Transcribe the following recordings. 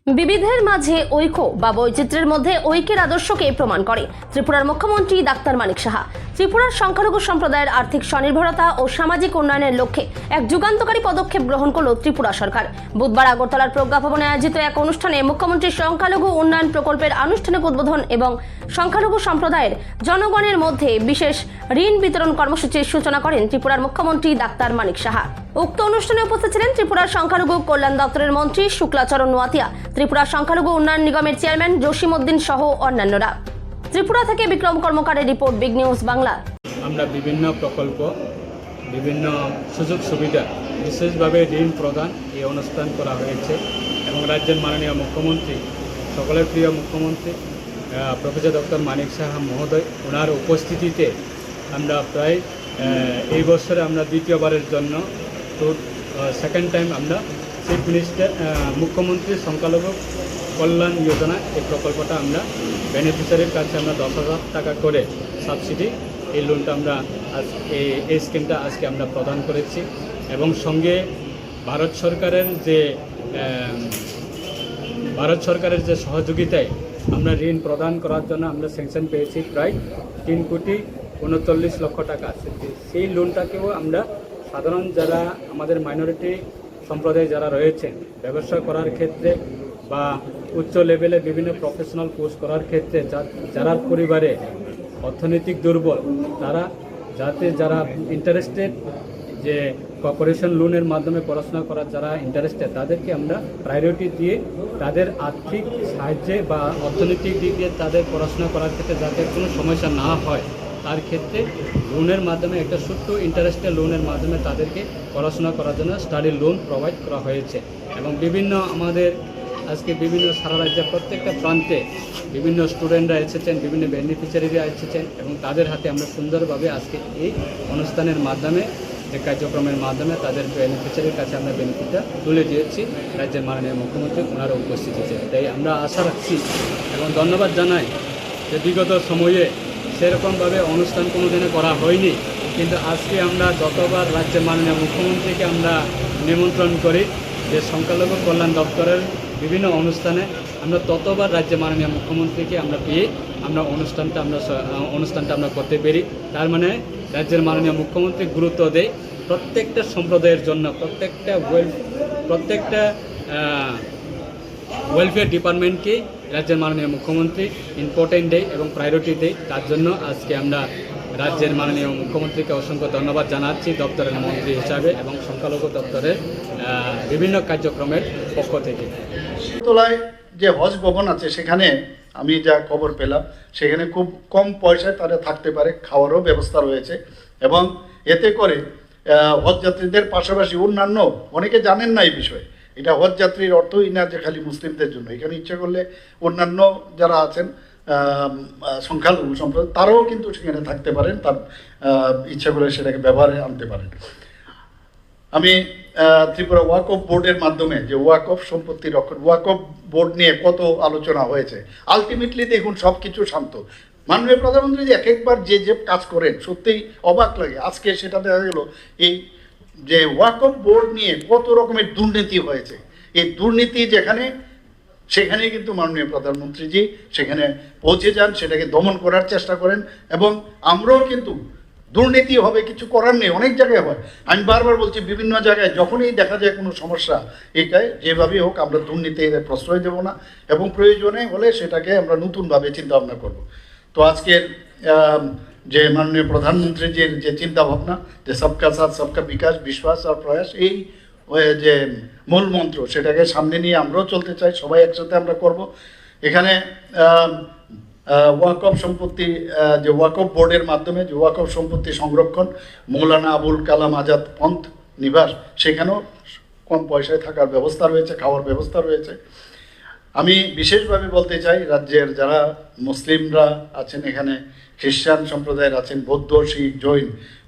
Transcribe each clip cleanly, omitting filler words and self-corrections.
বিবিধের মাঝে ঐক্য বা বৈচিত্র্যের মধ্যে ঐক্যের আদর্শকে প্রমাণ করে ত্রিপুরার মুখ্যমন্ত্রী ডাক্তার মানিক সাহা। ত্রিপুরার সংখ্যালঘু সম্প্রদায়ের আর্থিক স্বনির্ভরতা ও সামাজিক উন্নয়নের লক্ষ্যে এক যুগান্তকারী পদক্ষেপ গ্রহণ করল ত্রিপুরা সরকার। বুধবার আগরতলার প্রজ্ঞা ভবনে আয়োজিত এক অনুষ্ঠানে মুখ্যমন্ত্রী সংখ্যালঘু উন্নয়ন প্রকল্পের আনুষ্ঠানিক উদ্বোধন এবং সংখ্যালঘু সম্প্রদায়ের জনগণের মধ্যে বিশেষ ঋণ বিতরণ কর্মসূচির সূচনা করেন ত্রিপুরার মুখ্যমন্ত্রী ডাক্তার মানিক সাহা। উক্ত অনুষ্ঠানে উপস্থিত ছিলেন ত্রিপুরার সংখ্যালঘু কল্যাণ দপ্তরের মন্ত্রী শুক্লাচরণ নোয়াতিয়া, ত্রিপুরা সংখ্যালঘু উন্নয়ন নিগমের চেয়ারম্যান জসিম উদ্দিন সহ অন্যান্যরা। ত্রিপুরা থেকে বিক্রম কর্মকারের রিপোর্ট, বিগ নিউজ বাংলা। আমরা বিভিন্ন প্রকল্প, বিভিন্ন সুযোগ সুবিধা, বিশেষভাবে ঋণ প্রদান এই অনুষ্ঠান করা হয়েছে এবং রাজ্যের মাননীয় মুখ্যমন্ত্রী, সকলের প্রিয় মুখ্যমন্ত্রী প্রফেসর ডক্টর মানিক সাহা মহোদয়, ওনার উপস্থিতিতে আমরা প্রায় এই বছরে আমরা দ্বিতীয়বারের জন্য সেকেন্ড টাইম আমরা চিফ মিনিস্টার মুখ্যমন্ত্রী সংখ্যালঘু কল্যাণ যোজনা এই প্রকল্পটা আমরা বেনিফিশিয়ারির কাছে আমরা 10,000 টাকা করে সাবসিডি এই লোনটা আমরা এই স্কিমটা আজকে আমরা প্রদান করেছি এবং সঙ্গে ভারত সরকারের যে সহযোগিতায় আমরা ঋণ প্রদান করার জন্য আমরা স্যাংশন পেয়েছি প্রায় 3,39,00,000 টাকা আছে। সেই লোনটাকেও আমরা সাধারণ যারা আমাদের মাইনরিটি সম্প্রদায় যারা রয়েছেন ব্যবসা করার ক্ষেত্রে বা উচ্চ লেভেলে বিভিন্ন প্রফেশনাল কোর্স করার ক্ষেত্রে যারা পরিবারে অর্থনৈতিক দুর্বল তারা যারা ইন্টারেস্টেড যে কর্পোরেশন লোনের মাধ্যমে পড়াশোনা করার যারা ইন্টারেস্টেড তাদেরকে আমরা প্রায়োরিটি দিয়ে তাদের আর্থিক সাহায্যে বা অর্থনৈতিক দিক দিয়ে তাদের পড়াশোনা করার ক্ষেত্রে যাতে কোনো সমস্যা না হয় তার ক্ষেত্রে লোনের মাধ্যমে একটা ছোট্ট ইন্টারেস্টের লোনের মাধ্যমে তাদেরকে পড়াশোনা করার জন্য স্টাডি লোন প্রোভাইড করা হয়েছে এবং আজকে বিভিন্ন সারা রাজ্যের প্রত্যেকটা প্রান্তে বিভিন্ন স্টুডেন্টরা এসেছেন, বিভিন্ন বেনিফিশিয়ারিরা এসেছেন এবং তাদের হাতে আমরা সুন্দরভাবে আজকে এই অনুষ্ঠানের মাধ্যমে যে কার্যক্রমের মাধ্যমে তাদের বেনিফিশিয়ারির কাছে আমরা বেনিফিটটা তুলে দিয়েছি রাজ্যের মাননীয় মুখ্যমন্ত্রী ওনারা উপস্থিতিতে। তাই আমরা আশা রাখছি এবং ধন্যবাদ জানাই যে বিগত সময়ে সেরকমভাবে অনুষ্ঠান কোনো দিনে করা হয়নি, কিন্তু আজকে আমরা যতবার রাজ্যের মাননীয় মুখ্যমন্ত্রীকে আমরা নিমন্ত্রণ করি যে সংখ্যালঘু কল্যাণ দপ্তরের বিভিন্ন অনুষ্ঠানে আমরা ততবার রাজ্যের মাননীয় মুখ্যমন্ত্রীকে আমরা পেয়ে আমরা অনুষ্ঠানটা আমরা করতে পারি। তার মানে রাজ্যের মাননীয় মুখ্যমন্ত্রী গুরুত্ব দেয় প্রত্যেকটা সম্প্রদায়ের জন্য, প্রত্যেকটা ওয়েলফেয়ার ডিপার্টমেন্টকে রাজ্যের মাননীয় মুখ্যমন্ত্রী ইম্পর্টেন্ট দেয় এবং প্রায়োরিটি দেয়। তার জন্য আজকে আমরা রাজ্যের মাননীয় মুখ্যমন্ত্রীকে অসংখ্য ধন্যবাদ জানাচ্ছি দপ্তরের মন্ত্রী হিসাবে এবং সংখ্যালঘু দপ্তরের বিভিন্ন কার্যক্রমের পক্ষ থেকে। তোলায় যে হজ ভবন আছে সেখানে আমি যা খবর পেলাম সেখানে খুব কম পয়সায় তারা থাকতে পারে, খাওয়ারও ব্যবস্থা রয়েছে এবং এতে করে হজ যাত্রীদের পাশাপাশি অন্যান্য অনেকে জানেন না এই বিষয়ে। এটা হজ যাত্রীর অর্থই না যে খালি মুসলিমদের জন্য, এখানে ইচ্ছে করলে অন্যান্য যারা আছেন সংখ্যালঘু সম্প্রদায় তারাও কিন্তু সেখানে থাকতে পারেন, তার ইচ্ছা করে সেটাকে ব্যবহারে আনতে পারেন। আমি ত্রিপুরা ওয়াকফ বোর্ডের মাধ্যমে যে ওয়াকফ সম্পত্তি রক্ষণ, ওয়াকফ বোর্ড নিয়ে কত আলোচনা হয়েছে, আলটিমেটলি দেখুন সব কিছু শান্ত। মাননীয় প্রধানমন্ত্রী যে একবার যে কাজ করেন সত্যিই অবাক লাগে। আজকে সেটা দেখা গেল এই যে ওয়াকফ বোর্ড নিয়ে কত রকমের দুর্নীতি হয়েছে, এই দুর্নীতি সেখানে কিন্তু মাননীয় প্রধানমন্ত্রীজি সেখানে পৌঁছে যান, সেটাকে দমন করার চেষ্টা করেন এবং আমরাও কিন্তু দুর্নীতি হবে কিছু করার নেই, অনেক জায়গায় হয়। আমি বারবার বলছি বিভিন্ন জায়গায় যখনই দেখা যায় কোনো সমস্যা এটাই যেভাবেই হোক আমরা দুর্নীতি প্রশ্রয় দেব না এবং প্রয়োজনে হলে সেটাকে আমরা নতুনভাবে চিন্তা ভাবনা করব। তো আজকের যে মাননীয় প্রধানমন্ত্রীজির যে চিন্তা ভাবনা যে সবকা সাথ সবকা বিকাশ, বিশ্বাস আর প্রয়াস, এই যে মূল মন্ত্র সেটাকে সামনে নিয়ে আমরাও চলতে চাই, সবাই একসাথে আমরা করব। এখানে ওয়াকফ সম্পত্তি যে ওয়াকফ বোর্ডের মাধ্যমে যে ওয়াকফ সম্পত্তি সংরক্ষণ, মৌলানা আবুল কালাম আজাদ পন্থ নিবাস, সেখানেও কম পয়সায় থাকার ব্যবস্থা রয়েছে, খাওয়ার ব্যবস্থা রয়েছে। আমি বিশেষভাবে বলতে চাই রাজ্যের যারা মুসলিমরা আছেন, এখানে খ্রিস্টান সম্প্রদায়ের আছেন, বৌদ্ধ, শিখ, জৈন,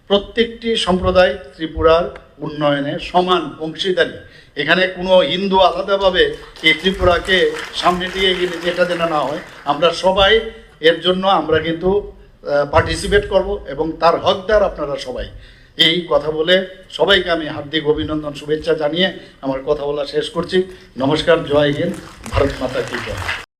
প্রত্যেকটি সম্প্রদায় ত্রিপুরার উন্নয়নে সমান অংশীদারি। এখানে কোনো হিন্দু আলাদাভাবে এই ত্রিপুরাকে সামনে দিয়ে গেলে যেটা যেন না হয়, আমরা সবাই এর জন্য আমরা কিন্তু পার্টিসিপেট করব এবং তার হকদার আপনারা সবাই। এই কথা বলে সবাইকে আমি হার্দিক অভিনন্দন শুভেচ্ছা জানিয়ে আমার কথা বলা শেষ করছি। নমস্কার, জয় হিন্দ, ভারত মাতা কি জয়।